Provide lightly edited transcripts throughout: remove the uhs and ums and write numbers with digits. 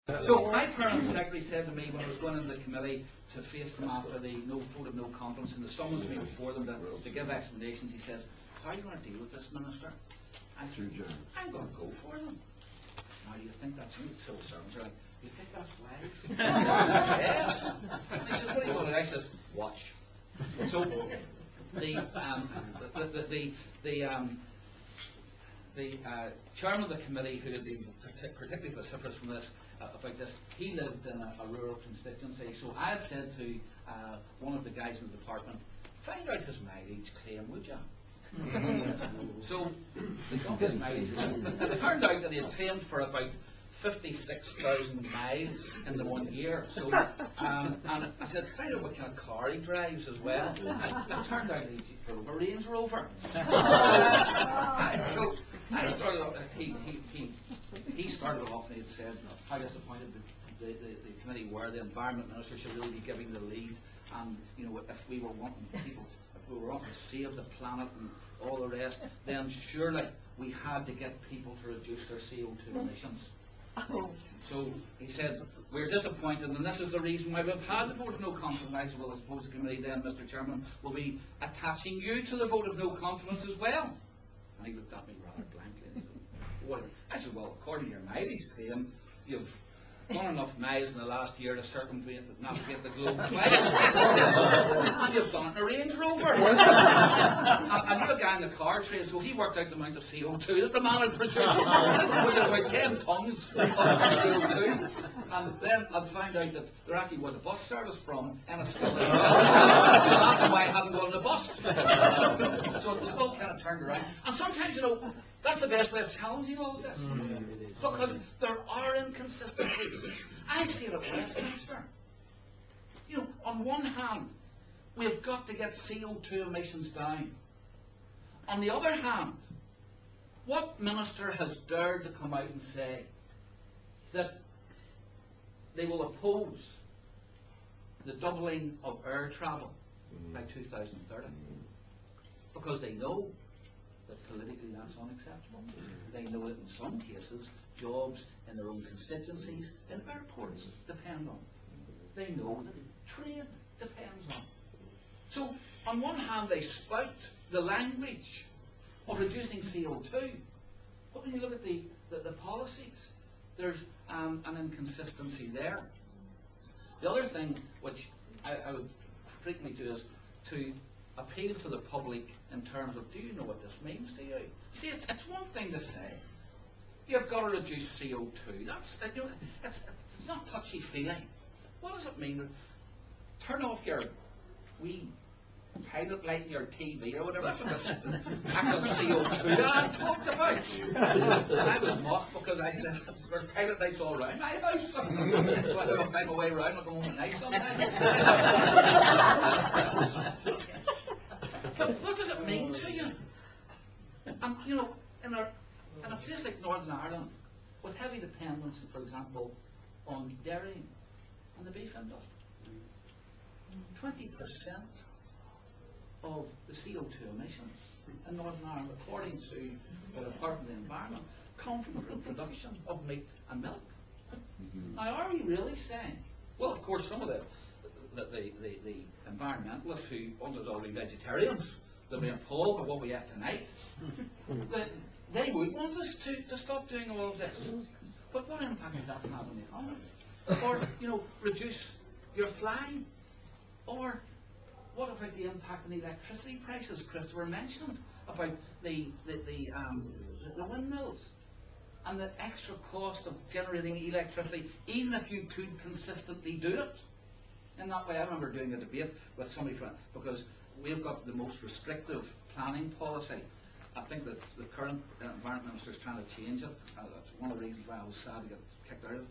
So my permanent secretary said to me when I was going into the committee to face them after the vote of no confidence and the summons me before them to give explanations, he said, "How are you going to deal with this, Minister?" I said, "I'm going to go for them." Now you think that's me? Civil servants are like, "You think that's wise?" Yes. And he says, "What are you going to do?" I said, "Watch." So the chairman of the committee, who had been particularly vociferous from this about this, he lived in a rural constituency. So I had said to one of the guys in the department, "Find out his mileage claim, would you?" So they got his mileage claim. It turned out that he had claimed for about 56,000 miles in the 1 year. So, and I said, "Find out what kind of car he drives as well." It turned out he drove a Range Rover. So I started off, he started off and he said how disappointed the committee were. The Environment Minister should really be giving the lead, and you know, if we were wanting to save the planet and all the rest, then surely we had to get people to reduce their CO2 emissions. So he said, "We're disappointed, and this is the reason why we've had the vote of no confidence." Well, I suppose the committee then, Mr. Chairman, will be attaching you to the vote of no confidence as well. And he looked at me rather blankly and he said, "What?" I said, "Well, according to your mileage claim, you've done enough miles in the last year to navigate the globe twice. And you've done it in a Range Rover." I knew a guy in the car trade, so he worked out the amount of CO2 that the man had produced, which is about 10 tons of CO2. And then I found out that there actually was a bus service from Enniskillen. That's why I hadn't gone on the bus. So it was all kind of turned around. And sometimes, you know, that's the best way of challenging all of this. Because there are inconsistencies. I see it at Westminster. You know, on one hand, we've got to get CO2 emissions down. On the other hand, what minister has dared to come out and say that they will oppose the doubling of air travel by 2030? Because they know that politically that's unacceptable. They know that in some cases jobs in their own constituencies in airports depend on it. They know that trade depends on it. So on one hand they spout the language of reducing CO2, but when you look at the policies, there's an inconsistency there. The other thing which I would frequently do is to appeal to the public in terms of, do you know what this means to you? See, it's one thing to say, you've got to reduce CO2. That's, you know, it's not touchy-feely. What does it mean? Turn off your wee pilot light in your TV or whatever. That's what this pack of CO2 I talked about. And I was mocked because I said, "There's pilot lights all around my house." So I don't find my way around, like I'm on the night sometimes. But what does it mean to you? And you know, in a place like Northern Ireland, with heavy dependence, for example, on dairy and the beef industry, 20% of the CO2 emissions in Northern Ireland, according to the Department of the Environment, come from the production of meat and milk. Now, are we really saying? Well, of course, some of the environmentalists who almost already vegetarians, they'll be appalled by what we have tonight. They would want us to stop doing all of this. But what impact does that have on the economy? Or, you know, reduce your flying? Or what about the impact on electricity prices? Christopher mentioned about the windmills and the extra cost of generating electricity, even if you could consistently do it. In that way, I remember doing a debate with somebody because we've got the most restrictive planning policy. I think that the current environment minister is trying to change it. That's one of the reasons why I was sad to get kicked out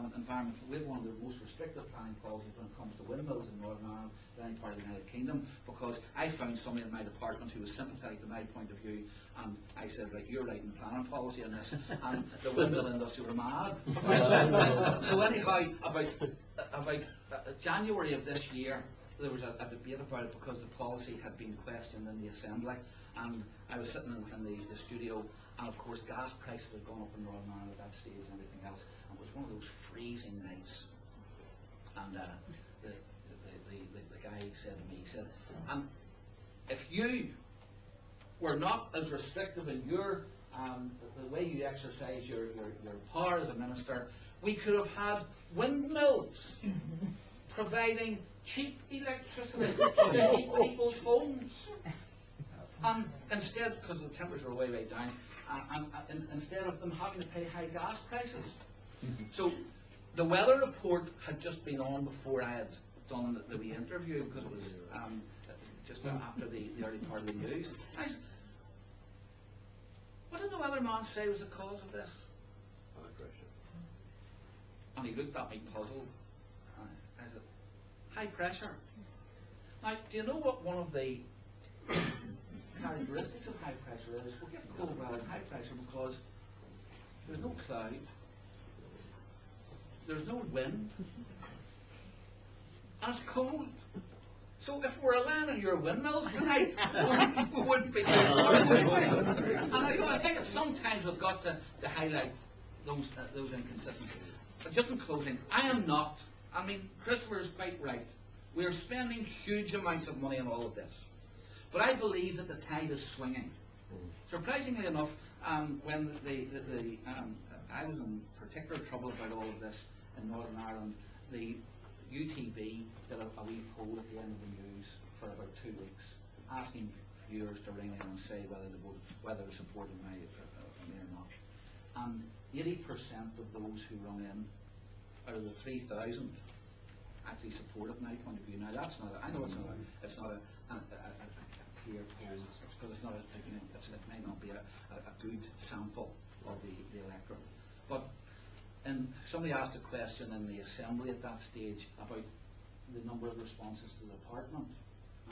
of environment. We have one of the most restrictive planning policies when it comes to windmills in Northern Ireland than any part of the United Kingdom, because I found somebody in my department who was sympathetic to my point of view, and I said, "Right, you're writing planning policy on this," and the windmill industry were mad. So anyhow, about January of this year, there was a debate about it because the policy had been questioned in the Assembly, and I was sitting in the studio, and of course gas prices had gone up in Northern Ireland at that stage and everything else, and it was one of those freezing nights, and the guy said to me, he said, and if you were not as restrictive in your the way you exercise your power as a minister, we could have had windmills providing cheap electricity to heat people's homes. And instead, because the temperatures are way down, instead of them having to pay high gas prices. So the weather report had just been on before I had done the wee interview, because it was just after the early part of the news. I said, what did the weatherman say was the cause of this? High pressure. And he looked at me puzzled. I said, high pressure. Now, do you know what one of the characteristics of high pressure is? We'll get cold weather and high pressure because there's no cloud, there's no wind, and it's cold. So if we're relying on your windmills tonight, we wouldn't be doing it, would we? And I think that sometimes we've got to highlight those inconsistencies. But just in closing, I mean, Christopher is quite right. We are spending huge amounts of money on all of this. But I believe that the tide is swinging. Surprisingly enough, when I was in particular trouble about all of this in Northern Ireland, the UTB did a wee poll at the end of the news for about 2 weeks, asking viewers to ring in and say whether they supported me or not. And 80% of those who rung in, out of the 3,000, actually supported my point of view. Now that's not. I know it's not a clear poll. It's because it's not it may not be a good sample of the electorate. But somebody asked a question in the Assembly at that stage about the number of responses to the department.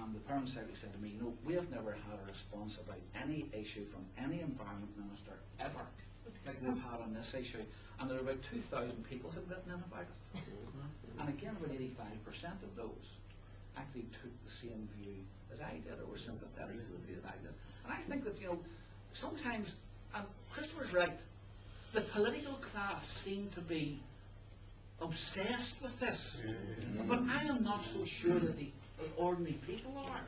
And the Permanent Secretary said to me, we have never had a response about any issue from any environment minister ever, like they've had on this issue. And there are about 2,000 people who have written in about it. And again, about 85% of those actually took the same view as I did, or were sympathetic to the view that I did. And I think that, sometimes, and Christopher's right, the political class seem to be obsessed with this. But I am not so sure that the ordinary people are,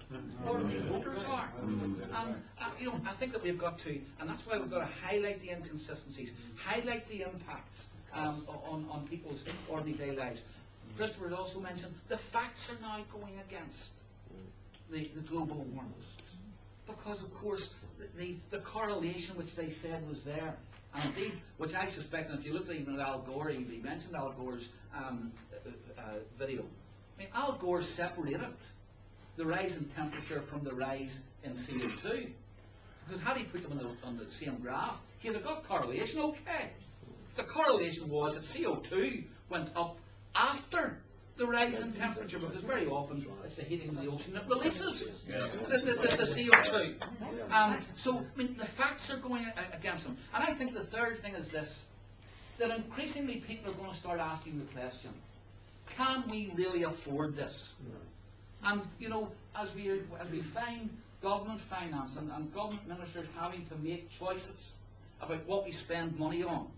ordinary voters are. And I think that we've got to, and that's why we've got to highlight the inconsistencies, highlight the impacts on people's ordinary day lives. Christopher has also mentioned the facts are now going against the global warming, because of course the correlation which they said was there, and indeed which I suspect, and if you look even at Al Gore, he mentioned Al Gore's video. I mean, Al Gore separated the rise in temperature from the rise in CO2, because had he put them on the same graph, he'd have got correlation. Okay, the correlation was that CO2 went up after the rise in temperature, because very often it's the heating of the ocean that releases the CO2. So, I mean, the facts are going against them. And I think the third thing is this, that increasingly people are going to start asking the question, can we really afford this? And, as we find government finance and government ministers having to make choices about what we spend money on,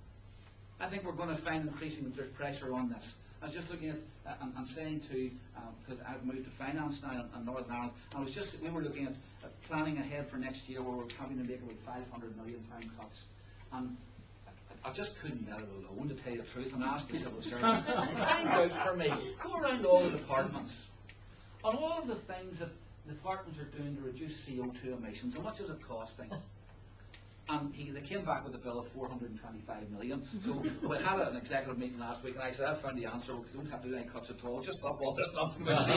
I think we're going to find increasingly that there's pressure on this. I was just looking at and saying to, because I've moved to finance now in Northern Ireland, and we were looking at planning ahead for next year, where we're having to make about £500 million cuts. And I just couldn't let it alone, to tell you the truth, and ask the civil servants, find out for me, go around all the departments, on all of the things that the departments are doing to reduce CO2 emissions, how much is it costing? And they came back with a bill of $425 million. So we had an executive meeting last week, and I said, I found the answer, because we don't have to do any cuts at all, just stop all this nonsense.